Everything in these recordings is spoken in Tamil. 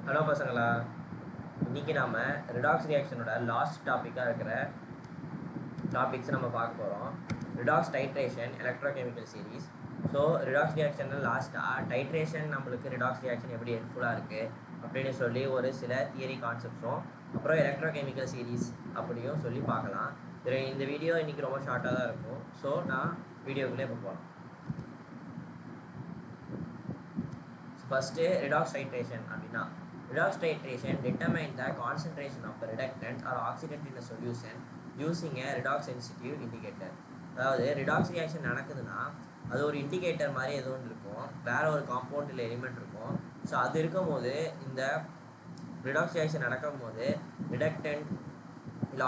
ஹலோ பசங்களா, இன்றைக்கி நாம் ரிடாக்ஸ் ரியாக்ஷனோட லாஸ்ட் டாப்பிக்காக இருக்கிற டாபிக்ஸ் நம்ம பார்க்க போகிறோம். Redox titration, electrochemical series. So redox ரியாக்ஷனில் லாஸ்ட்டாக டைட்ரேஷன் நம்மளுக்கு ரிடாக்ஸ் ரியாக்ஷன் எப்படி ஹெல்ப்ஃபுல்லாக இருக்குது அப்படின்னு சொல்லி ஒரு சில தியரி கான்செப்ட்ஸும் அப்புறம் எலக்ட்ரோகெமிக்கல் சீரீஸ் அப்படியும் சொல்லி பார்க்கலாம். இந்த வீடியோ இன்றைக்கி ரொம்ப ஷார்ட்டாக தான் இருக்கும். ஸோ நான் வீடியோக்குள்ளே இப்போ போகலாம். ஃபஸ்ட்டு ரிடாக்ஸ் டைட்ரேஷன் அப்படின்னா, redox titration determine the concentration of the reductant or oxidant in a solution using a redox sensitive indicator. அதாவது ரிடாக்ஸ் ரியாக்ஷன் நடக்குதுன்னா அது ஒரு இண்டிகேட்டர் மாதிரி ஏதோ ஒன்று இருக்கும், வேறு ஒரு காம்பவுண்ட் இல்லை எலிமெண்ட் இருக்கும். ஸோ அது இருக்கும் போது இந்த ரிடாக்ஸ் ரியாக்ஷன் நடக்கும் போது ரிடக்டன்ட் இல்லை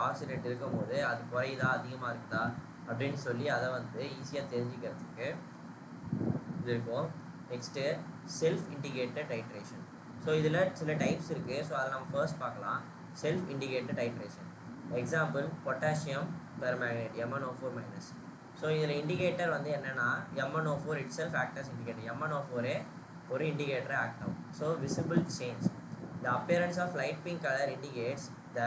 ஆக்சிடென்ட் இருக்கும் போது அது குறையுதா அதிகமாக இருக்குதா அப்படின்னு சொல்லி அதை வந்து ஈஸியாக தெரிஞ்சுக்கிறதுக்கு இது இருக்கும். Next self indicated titration. So இதில் சில டைப்ஸ் இருக்குது. ஸோ அதை நம்ம ஃபர்ஸ்ட் பார்க்கலாம். Self indicated titration. Example potassium permanganate MnO4-. So இதில் இண்டிகேட்டர் வந்து என்னென்னா MnO4 it self act as indicator. MnO4 ஒரு இண்டிகேட்டரை ஆக்ட் ஆகும். So visible change. The appearance of light pink colour indicates the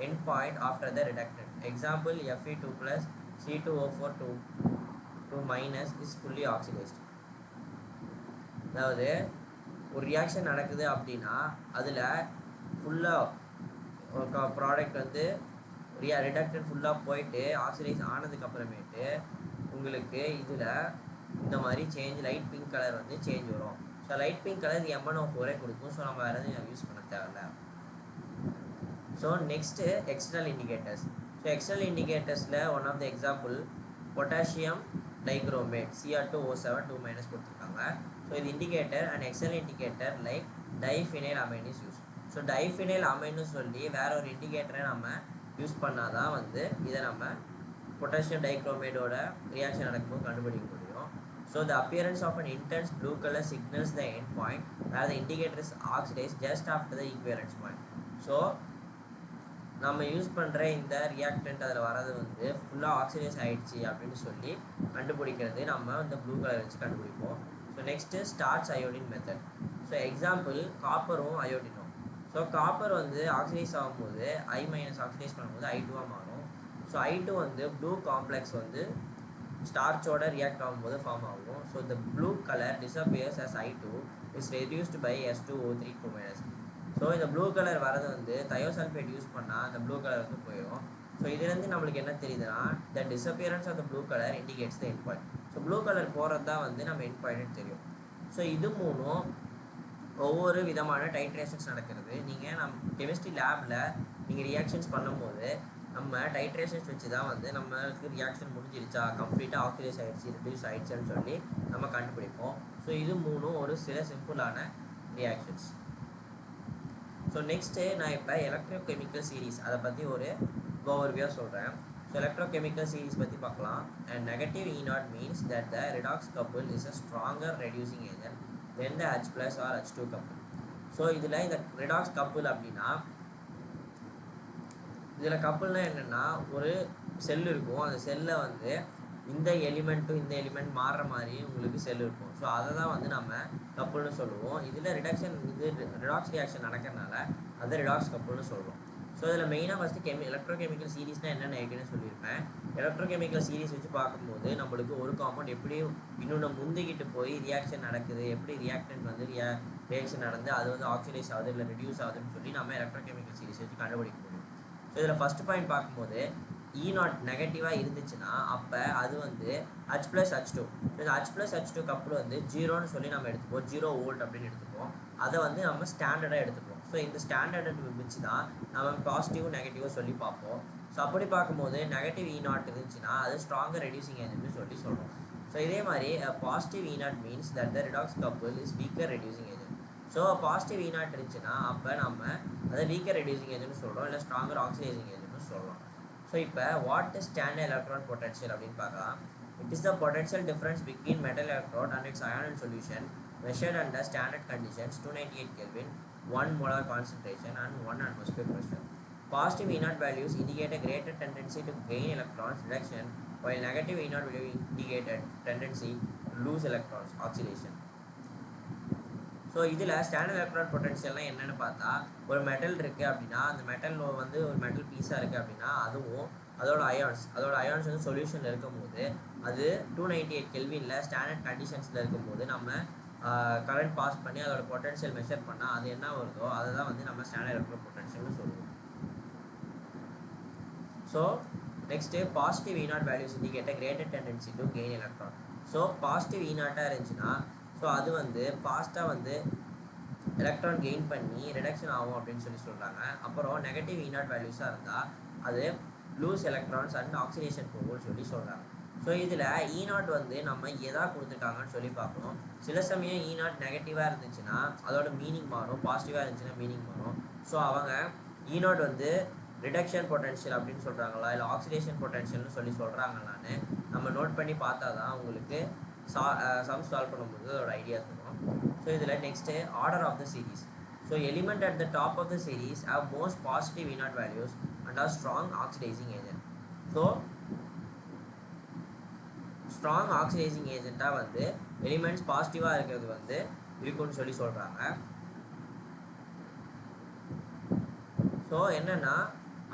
end point after the reductant. Example Fe2+ C2O4 is fully oxidised. அதாவது ஒரு ரியாக்ஷன் நடக்குது அப்படின்னா அதில் ஃபுல்லாக ப்ராடக்ட் வந்து ரிடக்டன் ஃபுல்லாக போயிட்டு ஆக்சிடைஸ் ஆனதுக்கப்புறமேட்டு உங்களுக்கு இதில் இந்த மாதிரி சேஞ்ச் லைட் பிங்க் கலர் வந்து சேஞ்ச் வரும். So light pink colour MnO4 கொடுக்கும். ஸோ நம்ம வேறு எதுவும் யூஸ் பண்ண தேவையில்ல. So next external indicators. So external இண்டிகேட்டர்ஸில் one of the example potassium dichromate Cr2O7 கொடுத்துருக்காங்க. ஸோ இது indicator and external indicator like diphenyl amine is use. So diphenyl அமைன்னு சொல்லி வேற ஒரு இண்டிகேட்டரை நம்ம யூஸ் பண்ணால் தான் வந்து இதை நம்ம பொட்டாசியம் டைக்ரோமேட்டோட ரியாக்ஷன் நடக்கும்போது கண்டுபிடிக்க முடியும். So the appearance of an intense blue colour signals the end point where the indicator is oxidise just after the equivalence point. So நம்ம யூஸ் பண்ணுற இந்த ரியாக்டன்ட் அதில் வரது வந்து ஃபுல்லாக ஆக்சிடைஸ் ஆகிடுச்சு அப்படின்னு சொல்லி கண்டுபிடிக்கிறது நம்ம இந்த ப்ளூ கலர் வச்சு கண்டுபிடிப்போம். So next starch iodine method. So example காப்பரும் அயோடினும். ஸோ காப்பர் வந்து ஆக்சிடைஸ் ஆகும்போது I- ஆக்சிடைஸ் பண்ணும்போது I2 மாறும். ஸோ I2 வந்து ப்ளூ காம்ப்ளெக்ஸ் வந்து ஸ்டார்ச்சோட ரியாக்ட் ஆகும்போது ஃபார்ம் ஆகும். ஸோ இந்த blue colour disappears as I2 is reduced by S2O3 2-. So இந்த ப்ளூ கலர் வரது வந்து தயோசல்ஃபேட் யூஸ் பண்ணால் அந்த ப்ளூ கலர் வந்து போயிடும். ஸோ இதுலேருந்து நம்மளுக்கு என்ன தெரியுதுன்னா the disappearance of the blue colour indicates the end point. So blue colour போகிறது தான் வந்து நம்ம எண்ட் பாயிண்ட்னு தெரியும். ஸோ இது மூணும் ஒவ்வொரு விதமான டைட்ரேஷன்ஸ் நடக்கிறது. நம்ம கெமிஸ்ட்ரி லேபில் நீங்கள் ரியாக்ஷன்ஸ் பண்ணும்போது நம்ம டைட்ரேஷன்ஸ் வச்சு தான் வந்து நம்மளுக்கு ரியாக்ஷன் முடிஞ்சிருச்சா, கம்ப்ளீட்டாக ஆக்சிடைஸ் ஆகிடுச்சு, ரெடியூஸ் ஆகிடுச்சுன்னு சொல்லி நம்ம கண்டுபிடிப்போம். ஸோ இது மூணும் ஒரு சில சிம்பிளான ரியாக்ஷன்ஸ். ஸோ நெக்ஸ்ட்டு நான் இப்போ எலக்ட்ரோகெமிக்கல் சீரீஸ் அதை பற்றி ஒரு ஓவர்வியூவாக சொல்கிறேன். ஸோ எலக்ட்ரோகெமிக்கல் சீரீஸ் பற்றி பார்க்கலாம். And negative E0 means that the redox couple is a stronger reducing agent then the H+ or H2 couple. So இதில் இந்த ரிடாக்ஸ் கப்புள் அப்படின்னா இதில் கப்புள்னால் என்னென்னா ஒரு செல் இருக்கும். அந்த செல்லை வந்து இந்த எலிமெண்ட்டும் இந்த எலிமெண்ட் மாறுற மாதிரி உங்களுக்கு செல் இருக்கும். ஸோ அதை தான் வந்து நம்ம கப்புள்னு சொல்லுவோம். இதில் ரிடாக்ஸ் ரியாக்ஷன் நடக்கிறதுனால அதை ரிடாக்ஸ் கப்புள்னு சொல்லுவோம். ஸோ இதில் மெயினாக ஃபஸ்ட்டு எலக்ட்ரோகெமிக்கல் சீரீஸ்னால் என்னென்ன ஏற்கனவே சொல்லியிருப்பேன். எலக்ட்ரோகெமிக்கல் சீரீஸ் வச்சு பார்க்கும்போது நம்மளுக்கு ஒரு காம்பவுண்ட் எப்படி இன்னொன்று முந்திக்கிட்டு போய் ரியாக்ஷன் நடக்குது, எப்படி ரியாக்டன்ட் வந்து ரியாக்ஷன் நடந்து அது வந்து ஆக்சிடைஸ் ஆகுது இல்லை ரெடியூஸ் ஆகுதுன்னு சொல்லி நம்ம எலக்ட்ரோகெமிக்கல் சீரீஸ் வச்சு கண்டுபிடிக்க முடியும். ஸோ இதில் ஃபஸ்ட் பாயிண்ட் பார்க்கும்போது E0 நெகட்டிவாக இருந்துச்சுன்னா அப்போ அது வந்து H+ H2. இந்த H+ H2 கப்புள் வந்து 0ன்னு சொல்லி நம்ம எடுத்துப்போம். 0 வோல்ட் அப்படின்னு எடுத்துப்போம். அதை வந்து நம்ம ஸ்டாண்டர்டாக எடுத்துப்போம். ஸோ இந்த ஸ்டாண்டர்டை வச்சு தான் நம்ம பாசிட்டிவ் நெகட்டிவாக சொல்லி பார்ப்போம். ஸோ அப்படி பார்க்கும்போது நெகட்டிவ் E0 இருந்துச்சுன்னா அது ஸ்ட்ராங்கர் ரெடியூசிங் ஏஜென்ட்னு சொல்லி சொல்கிறோம். ஸோ இதே மாதிரி positive E0 means that the redox couple is weaker reducing agent. So positive E0 இருந்துச்சுன்னா அப்போ நம்ம அதை வீக்கர் ரெடியூசிங் ஏஜென்ட்னு சொல்கிறோம், இல்லை ஸ்ட்ராங்கர் ஆக்சிடைசிங் ஏஜென்ட்னு சொல்கிறோம். ஸோ இப்போ what is standard electron potential அப்படின்னு பார்க்கலாம். It is the potential difference between metal electrode and its ion solution measured under standard conditions 298 Kelvin, 1 molar concentration and 1 atmosphere pressure. Positive E0 values indicate a greater tendency to gain electrons reduction, while negative E0 value indicate a tendency to lose electrons oxidation. So இதில் ஸ்டாண்டர்ட் எலக்ட்ரான் பொட்டன்ஷியல்லாம் என்னென்னு பார்த்தா, ஒரு மெட்டல் இருக்குது அப்படின்னா அந்த மெட்டல் வந்து ஒரு மெட்டல் பீஸாக இருக்குது அப்படின்னா அதுவும் அதோட அயான்ஸ் வந்து சொல்யூஷனில் இருக்கும்போது அது 298 கெல்வினில் ஸ்டாண்டர்ட் கண்டிஷன்ஸில் இருக்கும்போது நம்ம கரண்ட் பாஸ் பண்ணி அதோட பொட்டன்ஷியல் மெஷர் பண்ணால் அது என்ன வருதோ அதை தான் வந்து நம்ம ஸ்டாண்டர்ட் எலக்ட்ரான் பொட்டன்ஷியல்னு சொல்லுவோம். So next positive E0 values indicate greater tendency to gain electron. So positive E0 இருந்துச்சுன்னா ஸோ அது வந்து ஃபாஸ்ட்டாக வந்து எலக்ட்ரான் கெயின் பண்ணி ரிடக்ஷன் ஆகும் அப்படின்னு சொல்கிறாங்க. அப்புறம் நெகட்டிவ் E0 வேல்யூஸாக இருந்தால் அது லூஸ் எலக்ட்ரான்ஸ் அண்ட் ஆக்சிடேஷன் போகும்னு சொல்கிறாங்க. ஸோ இதில் E0 வந்து நம்ம எதா கொடுத்துருக்காங்கன்னு சொல்லி பார்க்கணும். சில சமயம் E0 நெகட்டிவாக இருந்துச்சுன்னா அதோட மீனிங் மாறும், பாசிட்டிவாக இருந்துச்சுன்னா மீனிங் மாறும். ஸோ அவங்க E0 வந்து ரிடக்ஷன் பொட்டன்ஷியல் அப்படின்னு சொல்கிறாங்களா இல்லை ஆக்சிடேஷன் பொட்டன்ஷியல்னு சொல்கிறாங்களான்னு நம்ம நோட் பண்ணி பார்த்தா தான் உங்களுக்கு சம் சால்வ் பண்ணும்போது அதோட ஐடியாஸ் வரும். ஸோ இதில் next order of the series. So element at the top of the series have most positive E0 values and are strong oxidising agent. So strong oxidising ஏஜென்ட்டாக வந்து எலிமெண்ட்ஸ் பாசிட்டிவாக இருக்கிறது வந்து இருக்குன்னு சொல்கிறாங்க. ஸோ என்னென்னா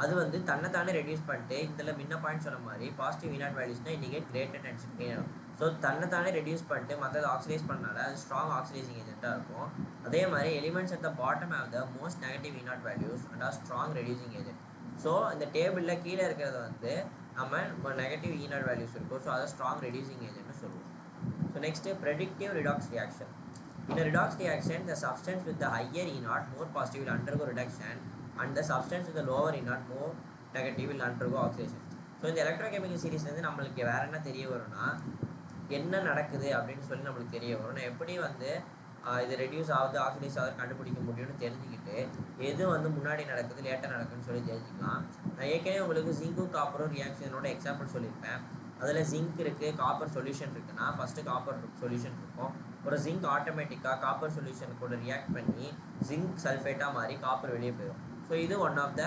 அது வந்து தன்னைத்தானே ரெடியூஸ் பண்ணிட்டு இதில் முன்ன பாயிண்ட் சொன்ன மாதிரி பாசிட்டிவ் E0 வேல்யூஸ்னால் இண்டிகேட் கிரேட்டர் டென்சிட்டி. ஸோ தன்னைத்தானே ரெடியூஸ் பண்ணிட்டு மற்றது ஆக்சிடைஸ் பண்ணனால அது ஸ்ட்ராங் ஆக்சிடைசிங் ஏஜென்ட்டாக இருக்கும். அதே மாதிரி elements at the bottom have the most negative E0 values and are strong reducing agent. So இந்த டேபிளில் கீழே இருக்கிறது வந்து நம்ம நெகட்டிவ் E0 வேல்யூஸ் இருக்கும். ஸோ அதை ஸ்ட்ராங் ரெடியூசிங் ஏஜென்ட்னு சொல்லுவோம். So next predictive redox reaction. In a redox reaction, the substance with the higher E0 more positive will undergo reduction and the substance with the lower E0 more negative will undergo oxidation. So இந்த எலக்ட்ரோகெமிக்கல் சீரீஸ்லேருந்து நம்மளுக்கு வேறு என்ன தெரிய வரும்னா என்ன நடக்குது அப்படின்னு சொல்லி நம்மளுக்கு தெரிய வரும். நான் எப்படி வந்து இது ரெடியூஸ் ஆகுது ஆக்சிடைஸ் ஆகுது கண்டுபிடிக்க முடியும்னு தெரிஞ்சுக்கிட்டு எது வந்து முன்னாடி நடக்குது லேட்டாக நடக்குதுன்னு சொல்லி தெரிஞ்சுக்கலாம். நான் ஏற்கனவே உங்களுக்கு ஜிங்கும் காப்பரும் ரியாக்ஷனோட எக்ஸாம்பிள் சொல்லியிருப்பேன். அதில் ஜிங்க் இருக்குது, காப்பர் சொல்யூஷன் இருக்குன்னா ஃபஸ்ட்டு காப்பர் சொல்யூஷன் இருக்கும். ஒரு ஜிங்க் ஆட்டோமேட்டிக்காக காப்பர் சொல்யூஷன் கூட ரியாக்ட் பண்ணி ஜிங்க் சல்ஃபேட்டாக மாறி காப்பர் வெளியே போயிடும். ஸோ இது ஒன் ஆஃப் த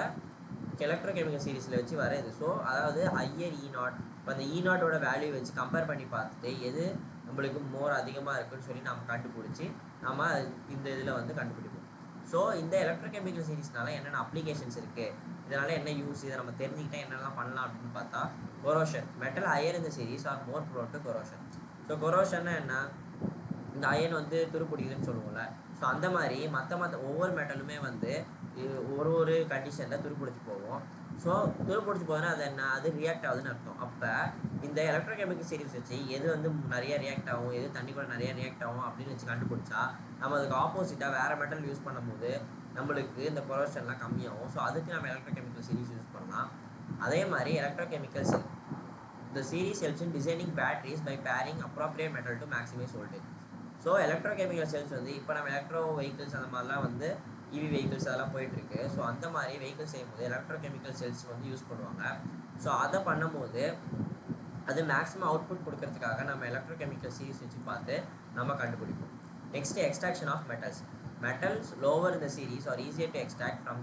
எலக்ட்ரோகெமிக்கல் சீரீஸில் வச்சு வர இது. ஸோ அதாவது ஹையர் E0 இப்போ அந்த E0ஓட வேல்யூ வச்சு கம்பேர் பண்ணி பார்த்துட்டு எது நம்மளுக்கு மோர் அதிகமாக இருக்குன்னு சொல்லி நம்ம கண்டுபிடிச்சி நம்ம இந்த இதில் வந்து கண்டுபிடிப்போம். ஸோ இந்த எலக்ட்ரோகெமிக்கல் சீரீஸ்னால என்னென்ன அப்ளிகேஷன்ஸ் இருக்குது, இதனால் என்ன யூஸ், இதை நம்ம தெரிஞ்சுக்கிட்டால் என்னெல்லாம் பண்ணலாம் அப்படின்னு பார்த்தா கொரோஷன். மெட்டல் ஹையர் இந்த series are more prone to corrosion. So கொரோஷன்னா என்ன, இந்த அயன் வந்து துருப்பிடிக்குதுன்னு சொல்லுவோம்ல. ஸோ அந்த மாதிரி மற்ற ஒவ்வொரு மெட்டலுமே வந்து ஒரு கண்டிஷனில் துருப்பிடிச்சு போகும். ஸோ துருப்பிடிச்சு போகுதுன்னா அது என்ன, அது ரியாக்ட் ஆகுதுன்னு அர்த்தம். அப்போ இந்த எலக்ட்ரோகெமிக்கல் சீரீஸ் வச்சு எது வந்து நிறைய ரியாக்ட் ஆகும், எது தண்ணி கூட நிறைய ரியாக்ட் ஆகும் அப்படின்னு வச்சு கண்டுபிடிச்சா நம்ம அதுக்கு ஆப்போசிட்டாக வேறு மெட்டல் யூஸ் பண்ணும்போது நம்மளுக்கு இந்த கொரோஷன்லாம் கம்மியாகும். ஸோ அதுக்கு நம்ம எலக்ட்ரோகெமிக்கல் சீரீஸ் யூஸ் பண்ணலாம். அதே மாதிரி electrochemical sell the series helps in designing batteries by pairing appropriate metal to maximize voltage. So electrochemical cells வந்து இப்போ நம்ம எலக்ட்ரோ வெஹிக்கிள்ஸ் அந்த மாதிரிலாம் வந்து இவி வெஹிக்கிள்ஸ் அதெல்லாம் போயிட்டுருக்கு. ஸோ அந்த மாதிரி வெஹிக்கிள்ஸ் செய்யும்போது எலக்ட்ரோகெமிக்கல் செல்ஸ் வந்து யூஸ் பண்ணுவாங்க. ஸோ அதை பண்ணும்போது அது மேக்ஸிமம் அவுட்புட் கொடுக்கறதுக்காக நம்ம எலக்ட்ரோகெமிக்கல் சீரீஸ் வச்சு பார்த்து நம்ம கண்டுபிடிப்போம். Next extraction of metals lower இந்த series are easier to extract from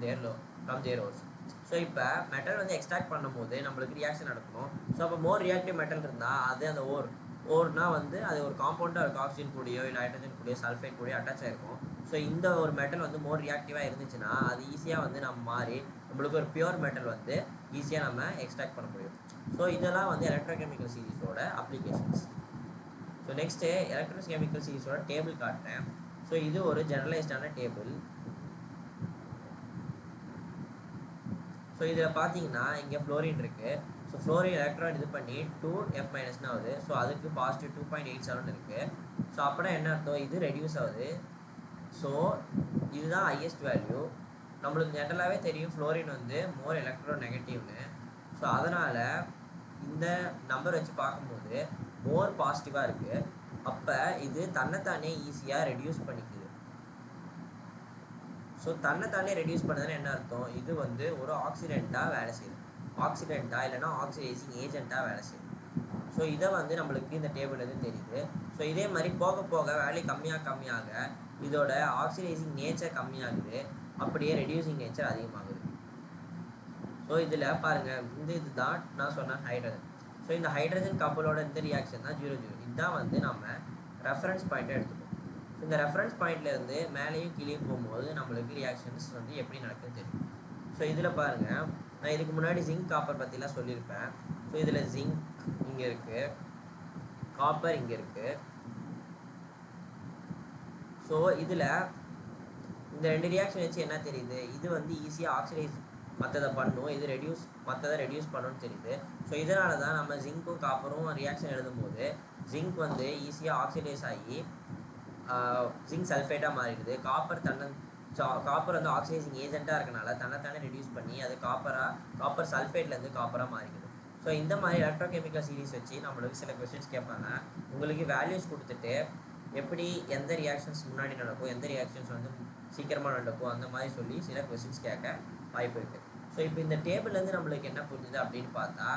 their ores. So இப்போ மெட்டல் வந்து எக்ஸ்ட்ராக்ட் பண்ணும்போது நம்மளுக்கு ரியாக்ஷன் நடக்கணும். ஸோ அப்போ மோர் ரியாக்டிவ் மெட்டல் இருந்தால் அது அந்த ஓர்னால் வந்து அது ஒரு காம்பவுண்டாக இருக்கும், ஆக்சிஜன் கூடயோ இல்லை ஹைட்ரஜன் கூடயோ சல்ஃபேட் கூடயோ அட்டாச் ஆகிருக்கும். ஸோ இந்த ஒரு மெட்டல் வந்து மோர் ரியாக்டிவாக இருந்துச்சுன்னா அது ஈஸியாக வந்து நம்ம மாறி நம்மளுக்கு ஒரு பியூர் மெட்டல் வந்து ஈஸியாக நம்ம எக்ஸ்ட்ராக்ட் பண்ண முடியும். ஸோ இதெல்லாம் வந்து எலக்ட்ரோகெமிக்கல் சீரீஸோட அப்ளிகேஷன்ஸ். ஸோ நெக்ஸ்ட்டு எலக்ட்ரோகெமிக்கல் சீரீஸோட டேபிள் காட்டுறேன். ஸோ இது ஒரு ஜெனரலைஸ்டான டேபிள். ஸோ இதில் பார்த்தீங்கன்னா இங்கே ஃப்ளோரின் இருக்குது. ஸோ ஃப்ளோரின் எலக்ட்ரான் இது பண்ணி 2F- ஆகுது. ஸோ அதுக்கு பாசிட்டிவ் 2.87 இருக்குது. ஸோ அப்படின்னா என்ன அர்த்தம், இது ரெடியூஸ் ஆகுது. ஸோ இதுதான் ஹையஸ்ட் வேல்யூ. நம்மளுக்கு ஜென்ரலாகவே தெரியும் ஃப்ளோரின் வந்து மோர் எலக்ட்ரோ நெகட்டிவ்னு. ஸோ அதனால் இந்த நம்பர் வச்சு பார்க்கும்போது மோர் பாசிட்டிவாக இருக்குது. அப்போ இது தன்னைத்தானே ஈஸியாக ரெடியூஸ் பண்ணிக்குது. ஸோ தன்னைத்தானே ரெடியூஸ் பண்ணதுன்னு என்ன அர்த்தம், இது வந்து ஒரு ஆக்சிடெண்ட்டாக வேலை செய்யுது, ஆக்சிடெண்ட்டாக இல்லைனா ஆக்சிடைசிங் ஏஜெண்ட்டாக வேலை செய்யுது. ஸோ இதை வந்து நம்மளுக்கு இந்த டேபிள் எது தெரியுது. ஸோ இதே மாதிரி போக போக வேல்யூ கம்மியாக இதோட ஆக்சிடைசிங் நேச்சர் கம்மியாகுது, அப்படியே ரெடியூசிங் நேச்சர் அதிகமாகுது. ஸோ இதில் பாருங்கள், இதுதான் நான் சொன்ன ஹைட்ரஜன். ஸோ இந்த ஹைட்ரஜன் கப்பலோட இந்த ரியாக்ஷன் தான் 0,0. இதுதான் வந்து நம்ம ரெஃபரன்ஸ் பாயிண்ட்டாக எடுத்துப்போம். இந்த ரெஃபரன்ஸ் பாயிண்ட்லேருந்து மேலேயும் கீழே போகும்போது நம்மளுக்கு ரியாக்ஷன்ஸ் வந்து எப்படி நடக்குதுன்னு தெரியும். ஸோ இதில் பாருங்கள், நான் இதுக்கு முன்னாடி ஜிங்க் காப்பர் பற்றிலாம் சொல்லியிருப்பேன். ஸோ இதில் ஜிங்க் இங்கே இருக்குது, காப்பர் இங்கே இருக்குது. ஸோ இதில் இந்த 2 ரியாக்ஷன் வச்சு என்ன தெரியுது, இது வந்து ஈஸியாக ஆக்சிடைஸ் மற்றதை பண்ணும், இது மற்றதை ரெடியூஸ் பண்ணணும்னு தெரியுது. ஸோ இதனால தான் நம்ம ஜிங்க்கும் காப்பரும் ரியாக்ஷன் எழுதும்போது ஜிங்க் வந்து ஈஸியாக ஆக்சிடைஸ் ஆகி ஜிங்க் சல்ஃபேட்டாக மாறிடுது. காப்பர் வந்து ஆக்சிடைசிங் ஏஜென்ட்டாக இருக்கனால தன்னைத்தானே ரெடியூஸ் பண்ணி அது காப்பர் சல்ஃபேட்லேருந்து காப்பராக மாறிடுது. ஸோ இந்த மாதிரி எலக்ட்ரோகெமிக்கல் சீரீஸ் வச்சு நம்மளுக்கு சில கொஸ்டின்ஸ் கேட்பாங்க. உங்களுக்கு வேல்யூஸ் கொடுத்துட்டு எப்படி எந்த ரியாக்ஷன்ஸ் முன்னாடி நடக்கும், எந்த ரியாக்ஷன்ஸ் வந்து சீக்கிரமாக நடக்கும், அந்த மாதிரி சொல்லி சில கொஸ்டின்ஸ் கேட்க வாய்ப்பு இருக்குது. ஸோ இப்போ இந்த டேபிள்லேருந்து நம்மளுக்கு என்ன புரிஞ்சுது அப்படின்னு பார்த்தா,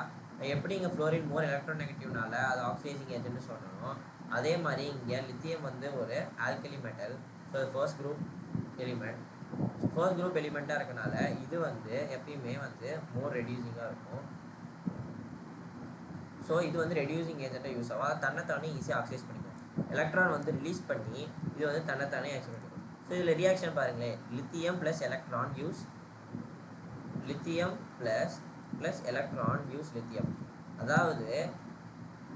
எப்படி இங்கே ஃப்ளோரின் மோர் எலக்ட்ரோநெகட்டிவ்னால அது ஆக்சிடைசிங் ஏஜென்ட்னு சொல்லணும், அதே மாதிரி இங்கே லித்தியம் வந்து ஒரு alkali metal. So first group எலிமெண்ட்டாக இருக்கனால இது வந்து எப்பயுமே வந்து மோர் ரெடியூசிங்காக இருக்கும். ஸோ இது வந்து ரெடியூசிங் ஏஜென்ட்டாக யூஸ் ஆகும். அதை தன்னைத்தானே ஈஸியாக ஆக்சிடைஸ் பண்ணிக்கும். எலக்ட்ரான் வந்து ரிலீஸ் பண்ணி இது வந்து தன்னைத்தானே ஆக்சிடைஸ் பண்ணிக்கும். ஸோ இதில் ரியாக்ஷன் பாருங்களேன், lithium plus electron use lithium. அதாவது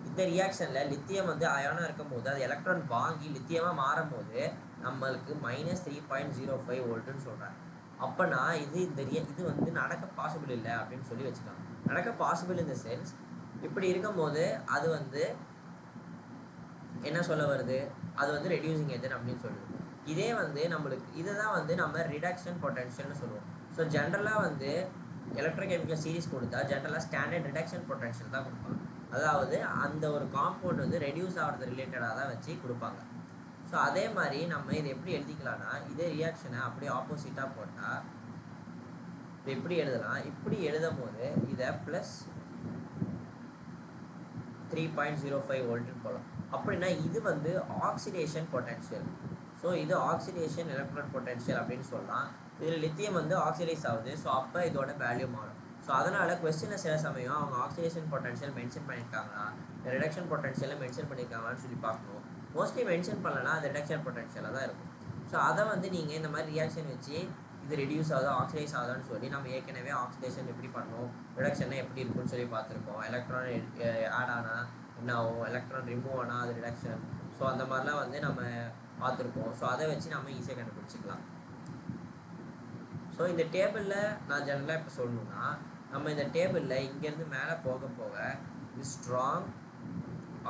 இந்த ரியாக்ஷனில் லித்தியம் வந்து அயானாக இருக்கும் போது அது எலக்ட்ரான் வாங்கி லித்தியமாக மாறும் போது நம்மளுக்கு -3.05 வோல்ட்டுன்னு சொல்கிறாங்க. அப்போனா இது வந்து நடக்க பாசிபிள் இல்லை அப்படின்னு சொல்லி வச்சுக்கலாம். நடக்க பாசிபிள் இந்த சென்ஸ் இப்படி இருக்கும்போது அது வந்து என்ன சொல்ல வருது, அது வந்து ரெடியூசிங் ஏஜென்ட் அப்படின்னு சொல்லுது. இதே வந்து நம்மளுக்கு இதை தான் வந்து நம்ம ரிடக்ஷன் பொட்டன்ஷியல்னு சொல்லுவோம். ஸோ ஜென்ரலாக வந்து எலக்ட்ரோகெமிக்கல் சீரீஸ் கொடுத்தா ஜென்ரலாக ஸ்டாண்டர்ட் ரிடக்ஷன் பொட்டன்ஷியல் தான் கொடுப்பாங்க. அதாவது அந்த ஒரு காம்பவுண்ட் வந்து ரெடியூஸ் ஆகிறது ரிலேட்டடாக தான் வச்சு கொடுப்பாங்க. ஸோ அதே மாதிரி நம்ம இதை எப்படி எழுதிக்கலாம்னா, இதே ரியாக்ஷனை அப்படியே ஆப்போசிட்டாக போட்டால் இது எப்படி எழுதலாம், இப்படி எழுதும் போது இதை +3.05 வோல்ட்னு போகலாம். அப்படின்னா இது வந்து ஆக்சிடேஷன் பொட்டன்ஷியல். ஸோ இது ஆக்சிடேஷன் எலக்ட்ரான் பொட்டன்ஷியல் அப்படின்னு சொல்லலாம். இதில் லித்தியம் வந்து ஆக்சிடைஸ் ஆகுது. ஸோ அப்போ இதோட வேல்யூ மாறும். ஸோ அதனால் கொஸ்டினை சில சமயம் அவங்க ஆக்சிடேஷன் பொட்டன்ஷியல் மென்ஷன் பண்ணியிருக்காங்களா, ரிடக்ஷன் பொட்டன்ஷியலை மென்ஷன் பண்ணியிருக்காங்களான்னு சொல்லி பார்க்கணும். மோஸ்ட்லி மென்ஷன் பண்ணலன்னா அது ரிடக்ஷன் பொட்டன்ஷியலாக தான் இருக்கும். ஸோ அதை வந்து நீங்கள் இந்த மாதிரி ரியாக்ஷன் வச்சு இது ரெடியூஸ் ஆகுதா ஆக்சிடைஸ் ஆகுதான்னு சொல்லி நம்ம ஏற்கனவே ஆக்சிடேஷன் எப்படி பண்ணணும், ரிடக்ஷனை எப்படி இருக்குன்னு சொல்லி பார்த்துருக்கோம். எலக்ட்ரான் ஆட் ஆனால் என்ன ஆகும், எலக்ட்ரான் ரிமூவ் ஆனால் அது ரிடக்ஷன். ஸோ அந்த மாதிரிலாம் வந்து நம்ம பார்த்துருக்கோம். ஸோ அதை வச்சு நம்ம ஈஸியாக கண்டுபிடிச்சிக்கலாம். ஸோ இந்த டேபிளில் நான் ஜெனரலாக இப்போ சொல்லணும்னா, நம்ம இந்த டேபிளில் இங்கேருந்து மேலே போக போக இது ஸ்ட்ராங்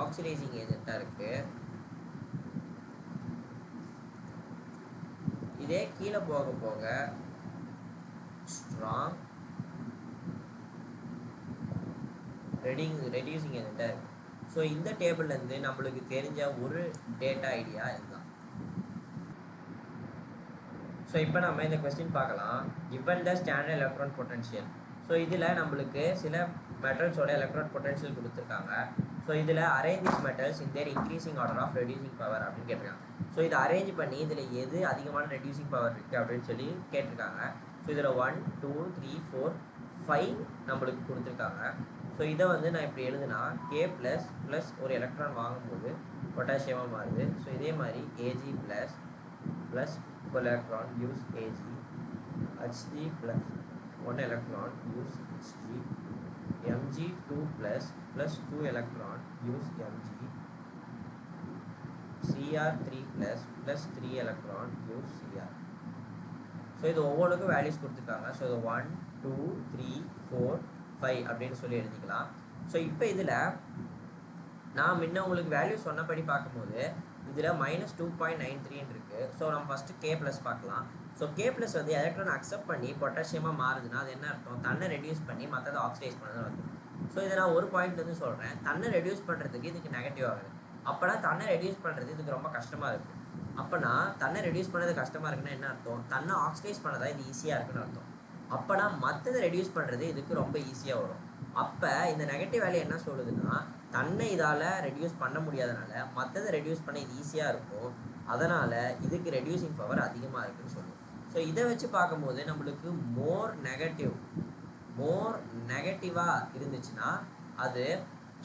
ஆக்சிடைசிங் ஏஜென்ட்டாக இருக்குது. இதே கீழே போக போக ஸ்ட்ராங் ரெடியூசிங் ஏஜென்ட்டாக இருக்குது. ஸோ இந்த டேபிள்லேருந்து நம்மளுக்கு தெரிஞ்ச ஒரு டேட்டா ஐடியா இதுதான். ஸோ இப்போ நம்ம இந்த கொஸ்டின் பார்க்கலாம். given the standard electron potential. So இதில் நம்மளுக்கு சில மெட்டல்ஸோட எலக்ட்ரான் பொட்டன்ஷியல் கொடுத்துருக்காங்க. ஸோ இதில் arrange this metals in their increasing order of reducing power அப்படின்னு கேட்டிருக்காங்க. ஸோ இதை அரேஞ்ச் பண்ணி இதில் எது அதிகமான ரெடியூசிங் பவர் இருக்குது அப்படின்னு சொல்லி கேட்டிருக்காங்க. ஸோ இதில் 1 2 3 4 5 நம்மளுக்கு கொடுத்துருக்காங்க. ஸோ இதை வந்து நான் இப்படி எழுதுனா K ப்ளஸ் ஒரு எலக்ட்ரான் வாங்கும்போது பொட்டாசியமாக மாறுது. ஸோ இதே மாதிரி Ag plus electron use Ag, Hg plus 1 electron use Hg, Mg 2 plus 2 electron use Mg, Cr 3 plus 3 electron use Cr. So இது ஒவ்வொன்றுக்கும் வேல்யூஸ் கொடுத்துருக்காங்க. ஸோ இது 1 2 3 4 5 அப்படின்னு சொல்லி எழுதிக்கலாம். ஸோ இப்போ இதில் நான் முன்ன உங்களுக்கு வேல்யூ சொன்னபடி பார்க்கும்போது இதில் -2.93 இருக்குது. ஸோ நம்ம ஃபஸ்ட்டு K ப்ளஸ் பார்க்கலாம். ஸோ K ப்ளஸ் வந்து எலக்ட்ரான் அக்செப்ட் பண்ணி பொட்டாசியமாக மாறுதுன்னா அது என்ன அர்த்தம், தன்னை ரெடியூஸ் பண்ணி மற்றதை ஆக்சிடைஸ் பண்ணதான் அர்த்தம். ஸோ இதை நான் ஒரு பாயிண்ட் வந்து சொல்கிறேன், தன்னை ரெடியூஸ் பண்ணுறதுக்கு இதுக்கு நெகட்டிவ் ஆகுது. அப்போனா தன்னை ரெடியூஸ் பண்ணுறது இதுக்கு ரொம்ப கஷ்டமாக இருக்குது. அப்போனா தன்னை ரெடியூஸ் பண்ணுறது கஷ்டமாக இருக்குன்னா என்ன அர்த்தம், தன்னை ஆக்சிடைஸ் பண்ணதா இது ஈஸியாக இருக்குன்னு அர்த்தம். அப்போனா மற்றதை ரெடியூஸ் பண்ணுறது இதுக்கு ரொம்ப ஈஸியாக வரும். அப்போ இந்த நெகட்டிவ் வேல்யூ என்ன சொல்லுதுன்னா, தன்னை இதால் ரெடியூஸ் பண்ண முடியாதனால மற்றதை ரெடியூஸ் பண்ண இது ஈஸியாக இருக்கும். அதனால் இதுக்கு ரெடியூசிங் பவர் அதிகமாக இருக்குதுன்னு சொல்லுவோம். ஸோ இதை வச்சு பார்க்கும்போது நம்மளுக்கு மோர் நெகட்டிவாக இருந்துச்சுன்னா அது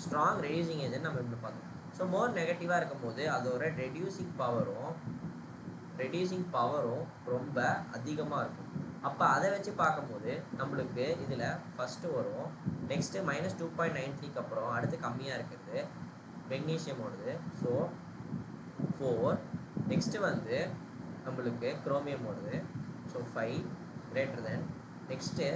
ஸ்ட்ராங் ரெடியூசிங் ஏஜென்ட் நம்ம இப்படி பார்த்தோம். ஸோ மோர் நெகட்டிவாக இருக்கும்போது அதோட ரெடியூசிங் பவரும் ரொம்ப அதிகமாக இருக்கும். அப்போ அதை வச்சு பார்க்கும்போது நம்மளுக்கு இதில் ஃபஸ்ட்டு வரும், நெக்ஸ்ட்டு -2.93 அப்புறம் அடுத்து கம்மியாக இருக்கிறது மெக்னீஷியமோடது. ஸோ 4. நெக்ஸ்ட்டு வந்து நம்மளுக்கு குரோமியமோடது. So 5 greater than. Next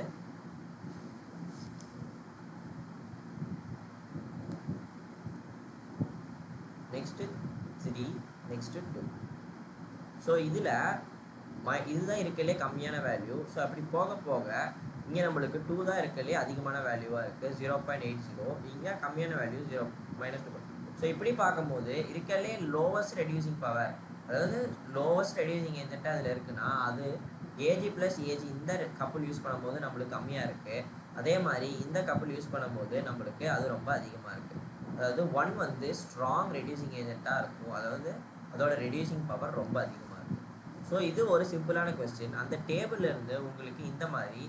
next 3, next 2. So இதில் இதுதான் இருக்கிறதுலே கம்மியான வேல்யூ. ஸோ அப்படி போக போக இங்கே நம்மளுக்கு 2 தான் இருக்கிறதுலே அதிகமான வேல்யூவாக இருக்குது 0.80. இங்கே கம்மியான வேல்யூ -2. ஸோ இப்படி பார்க்கும்போது இருக்கிறதுலே லோவஸ்ட் ரெடியூசிங் பவர், அதாவது லோவஸ்ட் ரெடியூசிங் ஏஜென்ட்டாக அதில் இருக்குன்னா அது ஏஜி ப்ளஸ் ஏஜி இந்த கப்புள் யூஸ் பண்ணும்போது நம்மளுக்கு கம்மியாக இருக்குது. அதே மாதிரி இந்த கப்புள் யூஸ் பண்ணும்போது நம்மளுக்கு அது ரொம்ப அதிகமாக இருக்குது. அதாவது 1 வந்து ஸ்ட்ராங் ரெடியூசிங் ஏஜென்ட்டாக இருக்கும், அதாவது அதோட ரெடியூசிங் பவர் ரொம்ப அதிகமாக இருக்கும். ஸோ இது ஒரு சிம்பிளான கொஸ்டின். அந்த டேபிள்லேருந்து உங்களுக்கு இந்த மாதிரி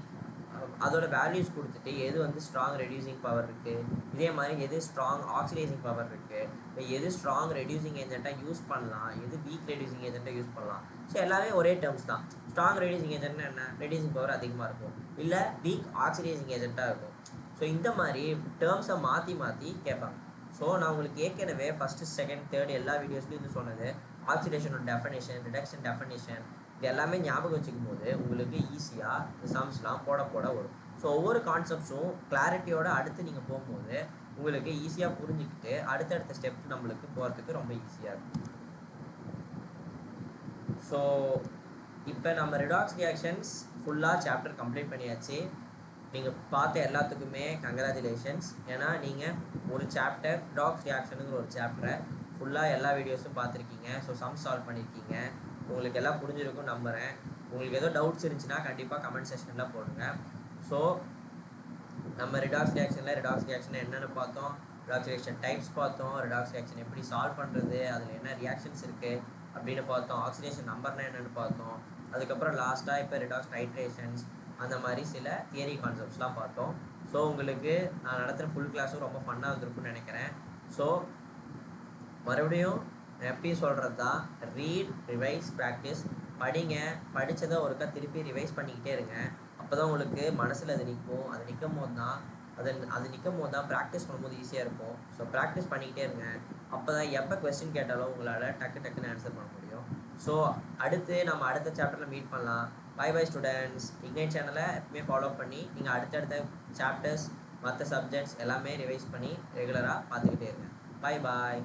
அதோட வேல்யூஸ் கொடுத்துட்டு எது வந்து ஸ்ட்ராங் ரெடியூசிங் பவர் இருக்குது, இதே மாதிரி எது ஸ்ட்ராங் ஆக்சிடைசிங் பவர் இருக்குது, இப்போ எது ஸ்ட்ராங் ரெடியூசிங் ஏஜென்ட்டாக யூஸ் பண்ணலாம், எது வீக் ரெடியூசிங் ஏஜென்ட்டாக யூஸ் பண்ணலாம். ஸோ எல்லாமே ஒரே டேர்ம்ஸ் தான். ஸ்ட்ராங் ரெடியூசிங் ஏஜென்ட்னா என்ன, ரெடியூசிங் பவர் அதிகமாக இருக்கும், இல்லை வீக் ஆக்சிடைசிங் ஏஜென்ட்டாக இருக்கும். ஸோ இந்த மாதிரி டேர்ம்ஸை மாற்றி கேட்பாங்க. ஸோ நான் உங்களுக்கு ஏற்கனவே ஃபஸ்ட்டு, செகண்ட், தேர்ட் எல்லா வீடியோஸ்லையும் இது சொன்னது ஆக்சிடேஷனோட டெஃபனேஷன், ரிடக்ஷன் டெஃபனேஷன், இது எல்லாமே ஞாபகம் வச்சுக்கும் போது உங்களுக்கு ஈஸியாக இந்த சம்ஸ்லாம் போட வரும். ஸோ ஒவ்வொரு கான்செப்ட்ஸும் கிளாரிட்டியோட அடுத்து நீங்கள் போகும்போது உங்களுக்கு ஈஸியாக புரிஞ்சுக்கிட்டு அடுத்தடுத்த ஸ்டெப் நம்மளுக்கு போகிறதுக்கு ரொம்ப ஈஸியாக இருக்கும். ஸோ இப்போ நம்ம ரிடாக்ஸ் ரியாக்ஷன்ஸ் ஃபுல்லாக சாப்டர் கம்ப்ளீட் பண்ணியாச்சு. நீங்கள் பார்த்த எல்லாத்துக்குமே கங்க்ராச்சுலேஷன்ஸ். ஏன்னா நீங்கள் ஒரு சாப்டர் ரிடாக்ஸ் ரியாக்ஷனுங்கிற ஒரு சாப்டரை ஃபுல்லாக எல்லா வீடியோஸும் பார்த்துருக்கீங்க. ஸோ சம் சால்வ் பண்ணியிருக்கீங்க. உங்களுக்கு எல்லாம் புரிஞ்சிருக்கும் நம்புகிறேன். உங்களுக்கு ஏதோ டவுட்ஸ் இருந்துச்சுன்னா கண்டிப்பாக கமெண்ட் செக்ஷனில் போடுங்க. ஸோ நம்ம ரிடாக்ஸ் ரியாக்ஷன் என்னென்னு பார்த்தோம், ரிடாக்ஸ் ரியாக்ஷன் டைப்ஸ் பார்த்தோம், ரிடாக்ஸ் ரியாக்ஷன் எப்படி சால்வ் பண்ணுறது, அதில் என்ன ரியாக்ஷன்ஸ் இருக்குது அப்படின்னு பார்த்தோம், ஆக்சிடேஷன் நம்பர்னால் என்னென்னு பார்த்தோம். அதுக்கப்புறம் லாஸ்ட்டாக இப்போ ரிடாக்ஸ் டைட்ரேஷன்ஸ் அந்த மாதிரி சில தியரி கான்செப்ட்ஸ்லாம் பார்த்தோம். ஸோ உங்களுக்கு நான் நடத்துகிற ஃபுல் கிளாஸும் ரொம்ப ஃபன்னாக இருந்திருக்குன்னு நினைக்கிறேன். ஸோ மறுபடியும் எப்படி சொல்கிறது தான், ரீட், ரிவைஸ், ப்ராக்டிஸ். படிங்க, படித்ததை ஒருக்கா திருப்பி ரிவைஸ் பண்ணிக்கிட்டே இருங்க. அப்போ தான் உங்களுக்கு மனசில் அது நிற்கும். அது நிற்கும் போது தான் ப்ராக்டிஸ் பண்ணும்போது ஈஸியாக இருக்கும். ஸோ ப்ராக்டிஸ் பண்ணிக்கிட்டே இருங்க. அப்போ தான் எப்போ கொஸ்டின் கேட்டாலும் உங்களால் டக்குன்னு ஆன்சர் பண்ண முடியும். ஸோ நம்ம அடுத்த சாப்டரில் மீட் பண்ணலாம். By students. இக்னைட் சேனலை எப்பவுமே ஃபாலோ பண்ணி நீங்கள் அடுத்தடுத்த சாப்டர்ஸ், மற்ற சப்ஜெக்ட்ஸ் எல்லாமே ரிவைஸ் பண்ணி ரெகுலராக பார்த்துக்கிட்டே இருங்க. பாய்.